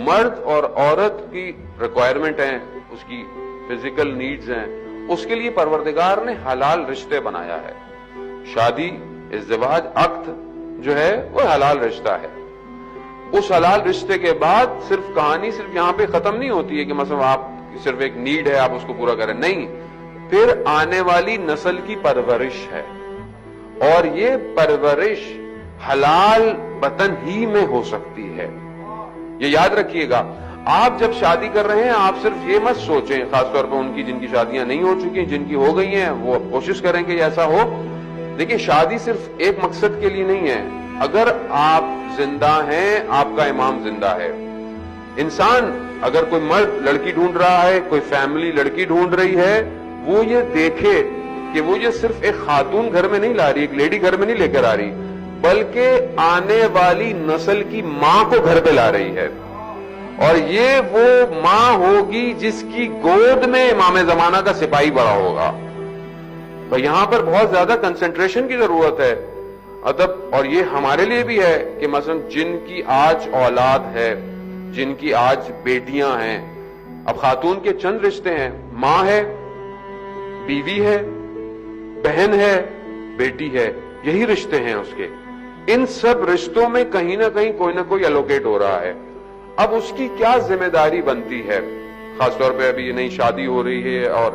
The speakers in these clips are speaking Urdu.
مرد اور عورت کی ریکوائرمنٹ ہیں، اس کی فزیکل نیڈز ہیں، اس کے لیے پروردگار نے حلال رشتے بنایا ہے. شادی، ازدواج، عقد جو ہے وہ حلال رشتہ ہے. اس حلال رشتے کے بعد صرف کہانی صرف یہاں پہ ختم نہیں ہوتی ہے کہ مثلا آپ صرف ایک نیڈ ہے آپ اس کو پورا کریں، نہیں، پھر آنے والی نسل کی پرورش ہے، اور یہ پرورش حلال وطن ہی میں ہو سکتی ہے. یہ یاد رکھیے گا. آپ جب شادی کر رہے ہیں آپ صرف یہ مت سوچیں، خاص طور پہ ان کی جن کی شادیاں نہیں ہو چکی ہیں، جن کی ہو گئی ہیں وہ کوشش کریں کہ ایسا ہو. دیکھیں، شادی صرف ایک مقصد کے لیے نہیں ہے. اگر آپ زندہ ہیں، آپ کا امام زندہ ہے. انسان اگر کوئی مرد لڑکی ڈھونڈ رہا ہے، کوئی فیملی لڑکی ڈھونڈ رہی ہے، وہ یہ دیکھے کہ وہ یہ صرف ایک خاتون گھر میں نہیں لا رہی، ایک لیڈی گھر میں نہیں لے کر آ رہی، بلکہ آنے والی نسل کی ماں کو گھر پہ لا رہی ہے. اور یہ وہ ماں ہوگی جس کی گود میں امام زمانہ کا سپاہی بڑا ہوگا. تو یہاں پر بہت زیادہ کنسنٹریشن کی ضرورت ہے. ادب، اور یہ ہمارے لیے بھی ہے کہ مثلا جن کی آج اولاد ہے، جن کی آج بیٹیاں ہیں، اب خاتون کے چند رشتے ہیں، ماں ہے، بیوی ہے، بہن ہے، بیٹی ہے، یہی رشتے ہیں اس کے. ان سب رشتوں میں کہیں نہ کہیں کوئی نہ کوئی الوکیٹ ہو رہا ہے. اب اس کی کیا ذمہ داری بنتی ہے؟ خاص طور پہ ابھی یہ نئی شادی ہو رہی ہے، اور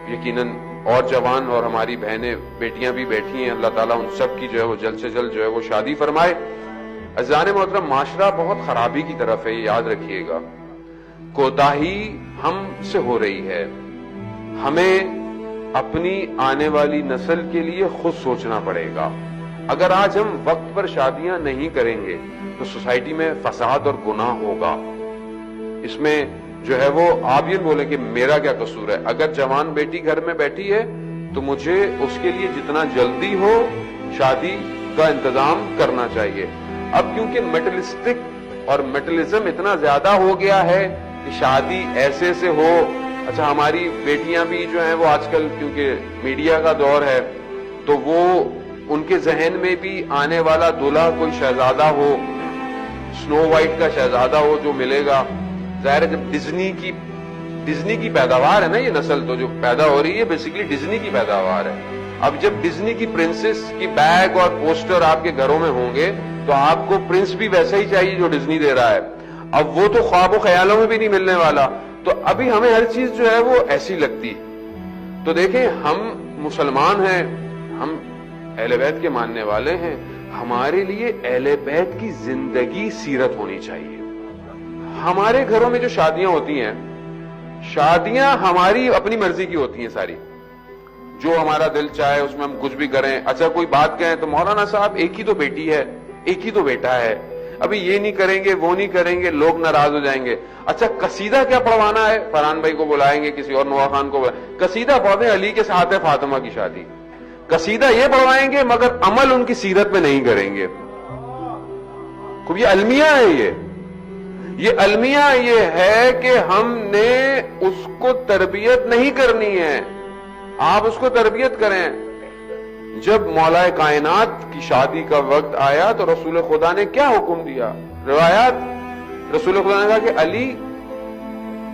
یقیناً اور جوان اور ہماری بہنیں بیٹیاں بھی بیٹھی ہیں، اللہ تعالیٰ ان سب کی جو ہے وہ جلد سے جلد جو ہے وہ شادی فرمائے. عزیزان محترم، معاشرہ بہت خرابی کی طرف ہے، یہ یاد رکھیے گا. کوتاہی ہم سے ہو رہی ہے. ہمیں اپنی آنے والی نسل کے لیے خود سوچنا پڑے گا. اگر آج ہم وقت پر شادیاں نہیں کریں گے تو سوسائٹی میں فساد اور گناہ ہوگا. اس میں جو ہے وہ آپ یہ بولیں کہ میرا کیا قصور ہے. اگر جوان بیٹی گھر میں بیٹھی ہے تو مجھے اس کے لیے جتنا جلدی ہو شادی کا انتظام کرنا چاہیے. اب کیونکہ میٹرلسٹک اور میٹرلزم اتنا زیادہ ہو گیا ہے کہ شادی ایسے سے ہو. اچھا، ہماری بیٹیاں بھی جو ہیں وہ آج کل کیونکہ میڈیا کا دور ہے تو وہ ان کے ذہن میں بھی آنے والا دولہا کوئی شہزادہ ہو، سنو وائٹ کا شہزادہ ہو جو ملے گا. ظاہر ہے جب ڈزنی کی پیداوار ہے نا، یہ نسل تو جو پیدا ہو رہی ہے بیسیکلی ڈزنی کی پیداوار ہے. اب جب ڈزنی کی پرنسس کی بیگ اور پوسٹر آپ کے گھروں میں ہوں گے تو آپ کو پرنس بھی ویسا ہی چاہیے جو ڈزنی دے رہا ہے. اب وہ تو خواب و خیالوں میں بھی نہیں ملنے والا. تو ابھی ہمیں ہر چیز جو ہے وہ ایسی لگتی. تو دیکھیں، ہم مسلمان ہیں، ہم اہل بیت کے ماننے والے ہیں. ہمارے لیے اہل بیت کی زندگی سیرت ہونی چاہیے. ہمارے گھروں میں جو شادیاں ہوتی ہیں، شادیاں ہماری اپنی مرضی کی ہوتی ہیں ساری، جو ہمارا دل چاہے اس میں ہم کچھ بھی کریں. اچھا، کوئی بات کہیں تو مولانا صاحب ایک ہی تو بیٹی ہے، ایک ہی تو بیٹا ہے، ابھی یہ نہیں کریں گے وہ نہیں کریں گے، لوگ ناراض ہو جائیں گے. اچھا، قصیدہ کیا پڑھوانا ہے؟ فرحان بھائی کو بلائیں گے، کسی اور نوا خان کو بلائیں، قصیدہ پڑھ دیں علی کے ساتھ ہے فاطمہ کی شادی. قصیدہ یہ پڑھوائیں گے مگر عمل ان کی سیرت میں نہیں کریں گے. یہ المیہ ہے. یہ المیہ یہ ہے کہ ہم نے اس کو تربیت نہیں کرنی ہے. آپ اس کو تربیت کریں. جب مولا کائنات کی شادی کا وقت آیا تو رسول خدا نے کیا حکم دیا؟ روایات، رسول خدا نے کہا کہ علی،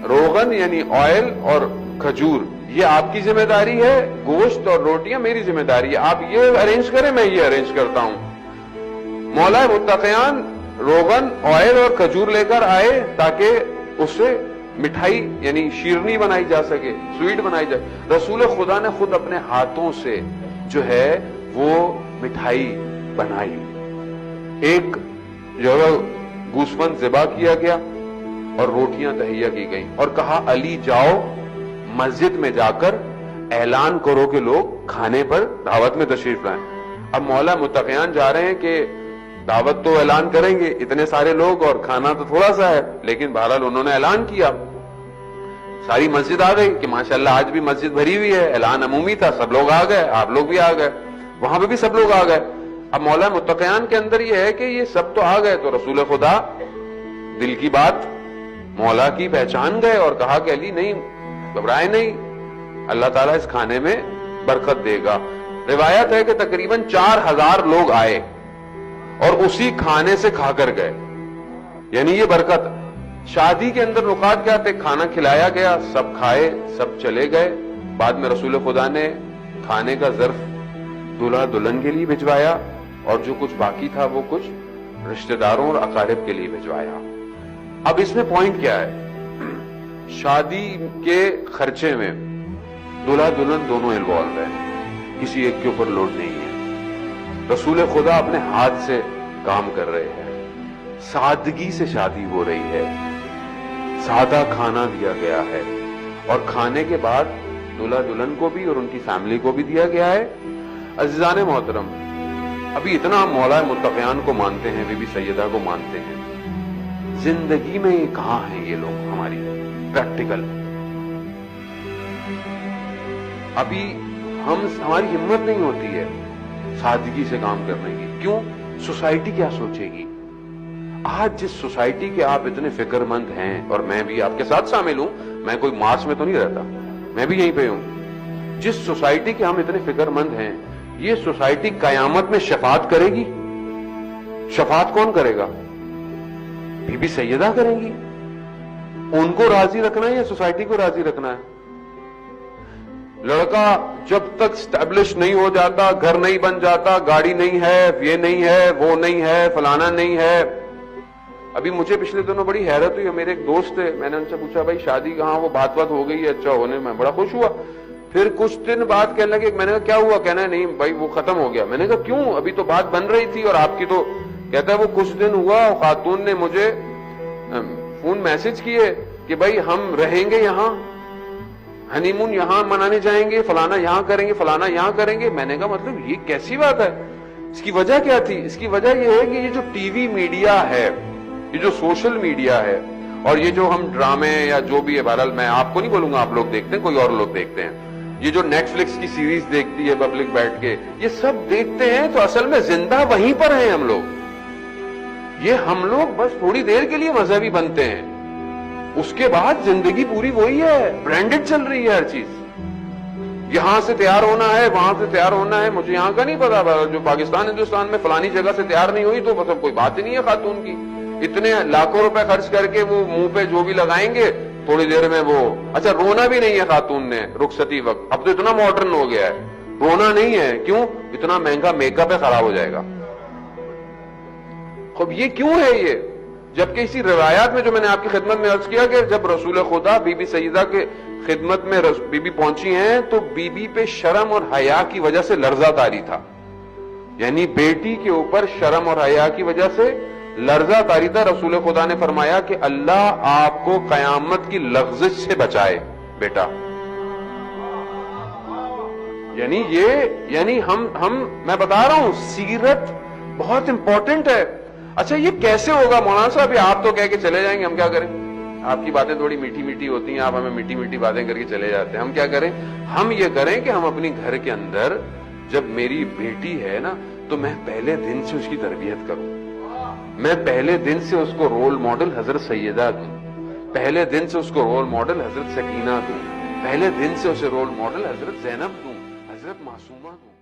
روغن یعنی آئل اور کھجور یہ آپ کی ذمہ داری ہے، گوشت اور روٹیاں میری ذمہ داری ہے. آپ یہ ارینج کریں، میں یہ ارینج کرتا ہوں. مولا متقیان روغن، آئل اور کھجور لے کر آئے تاکہ اس سے مٹھائی یعنی شیرنی بنائی جا سکے، سویٹ بنائی جائے. رسول خدا نے خود اپنے ہاتھوں سے جو ہے وہ مٹھائی بنائی. ایک جو ہے گوسفند ذبح کیا گیا اور روٹیاں تہیا کی گئیں اور کہا علی جاؤ مسجد میں جا کر اعلان کرو کہ لوگ کھانے پر دعوت میں تشریف لائیں. اب مولا متقیان جا رہے ہیں کہ دعوت تو اعلان کریں گے، اتنے سارے لوگ اور کھانا تو تھوڑا سا ہے، لیکن بہرحال انہوں نے اعلان کیا. ساری مسجد آ گئی کہ ماشاءاللہ آج بھی مسجد بھری ہوئی ہے، اعلان عمومی تھا، سب لوگ آ گئے، آپ لوگ بھی آ گئے، وہاں پہ بھی سب لوگ آ گئے. اب مولا متقیان کے اندر یہ ہے کہ یہ سب تو آ گئے تو رسول خدا دل کی بات مولا کی پہچان گئے اور کہا کہ علی نہیں، گھبرائے نہیں، اللہ تعالیٰ اس کھانے میں برکت دے گا. روایت ہے کہ تقریباً 4000 لوگ آئے اور اسی کھانے سے کھا کر گئے. یعنی یہ برکت. شادی کے اندر نکات کیا تھے؟ کھانا کھلایا گیا، سب کھائے، سب چلے گئے. بعد میں رسول خدا نے کھانے کا ظرف دلہا دلہن کے لیے بھجوایا، اور جو کچھ باقی تھا وہ کچھ رشتہ داروں اور اقارب کے لیے بھجوایا. اب اس میں پوائنٹ کیا ہے؟ شادی کے خرچے میں دلہا دلہن دونوں انوالو ہیں، کسی ایک کے اوپر لوڈ نہیں ہے. رسول خدا اپنے ہاتھ سے کام کر رہے ہیں، سادگی سے شادی ہو رہی ہے، سادہ کھانا دیا گیا ہے، اور کھانے کے بعد دلہا دلہن کو بھی اور ان کی فیملی کو بھی دیا گیا ہے. عزیزان محترم، ابھی اتنا ہم مولا متقیان کو مانتے ہیں، بی بی سیدہ کو مانتے ہیں، زندگی میں یہ کہاں ہیں یہ لوگ ہماری پریکٹیکل؟ ابھی ہماری ہمت نہیں ہوتی ہے سادگی سے کام کرنے کی. کیوں؟ سوسائٹی کیا سوچے گی؟ آج جس سوسائٹی کے آپ اتنے فکر مند ہیں، اور میں بھی آپ کے ساتھ شامل ہوں، میں کوئی مارس میں تو نہیں رہتا، میں بھی یہیں پہ ہوں. جس سوسائٹی کے ہم اتنے فکر مند ہیں، یہ سوسائٹی قیامت میں شفاعت کرے گی. شفاعت کون کرے گا؟ بی بی سیدہ کریں گی. ان کو راضی رکھنا ہے یا سوسائٹی کو راضی رکھنا ہے؟ لڑکا جب تک اسٹیبلش نہیں ہو جاتا، گھر نہیں بن جاتا، گاڑی نہیں ہے، یہ نہیں ہے، وہ نہیں ہے، فلانا نہیں ہے. ابھی مجھے پچھلے دنوں بڑی حیرت ہوئی، میرے ایک دوست تھے، میں نے ان سے پوچھا بھائی شادی کہاں؟ وہ بات ہو گئی ہے، اچھا ہونے میں بڑا خوش ہوا. پھر کچھ دن بعد کہنے لگے، میں نے کہا کیا ہوا؟ کہنا ہے نہیں بھائی وہ ختم ہو گیا. میں نے کہا کیوں؟ ابھی تو بات بن رہی تھی اور آپ کی تو. کہتا ہے وہ کچھ دن ہوا، خاتون نے مجھے فون میسج کیے کہ بھائی ہم رہیں گے یہاں، ہنی مون یہاں منانے جائیں گے، فلانا یہاں کریں گے، فلانا یہاں کریں گے. میں نے کہا مطلب یہ کیسی بات ہے؟ اس کی وجہ کیا تھی؟ اس کی وجہ یہ ہے کہ یہ جو ٹی وی میڈیا ہے، یہ جو سوشل میڈیا ہے، اور یہ جو ہم ڈرامے یا جو بھی ہے، بہرحال میں آپ کو نہیں بولوں گا، آپ لوگ دیکھتے ہیں، کوئی اور لوگ دیکھتے ہیں، یہ جو نیٹ فلکس کی سیریز دیکھتی ہے پبلک بیٹھ کے، یہ سب دیکھتے ہیں تو اصل میں زندہ وہیں پر ہیں ہم لوگ. یہ ہم لوگ بس تھوڑی دیر کے لیے مذہبی بنتے ہیں، اس کے بعد زندگی پوری وہی ہے، برانڈڈ چل رہی ہے ہر چیز. یہاں سے تیار ہونا ہے، وہاں سے تیار ہونا ہے، مجھے یہاں کا نہیں پتا، جو پاکستان ہندوستان میں فلانی جگہ سے تیار نہیں ہوئی تو مطلب کوئی بات ہی نہیں ہے خاتون کی. اتنے لاکھوں روپے خرچ کر کے وہ منہ پہ جو بھی لگائیں گے، تھوڑی دیر میں وہ. اچھا رونا بھی نہیں ہے خاتون نے رخصتی وقت، اب تو اتنا ماڈرن ہو گیا ہے، رونا نہیں ہے. کیوں؟ اتنا مہنگا میک اپ ہے، خراب ہو جائے گا. خب یہ کیوں ہے یہ؟ جبکہ اسی روایات میں جو میں نے آپ کی خدمت میں عرض کیا کہ جب رسول خدا بی بی سیدہ کے خدمت میں بی بی پہنچی ہیں تو بی بی پہ شرم اور حیا کی وجہ سے لرزہ طاری تھا. یعنی بیٹی کے اوپر شرم اور حیا کی وجہ سے لرزہ طاری تھا. رسول خدا نے فرمایا کہ اللہ آپ کو قیامت کی لغزش سے بچائے بیٹا. یعنی ہم میں بتا رہا ہوں سیرت بہت امپورٹنٹ ہے. اچھا یہ کیسے ہوگا مولانا صاحب؟ آپ تو کہہ کے چلے جائیں گے، ہم کیا کریں؟ آپ کی باتیں تھوڑی میٹھی میٹھی ہوتی ہیں، آپ ہمیں میٹھی میٹھی باتیں کر کے چلے جاتے ہیں، ہم کیا کریں؟ ہم یہ کریں کہ ہم اپنی گھر کے اندر جب میری بیٹی ہے نا تو میں پہلے دن سے اس کی تربیت کروں. میں پہلے دن سے اس کو رول ماڈل حضرت سیدہ دوں، پہلے دن سے اس کو رول ماڈل حضرت سکینہ دوں، پہلے دن سے اسے رول ماڈل حضرت زینب دوں، حضرت معصومہ دوں.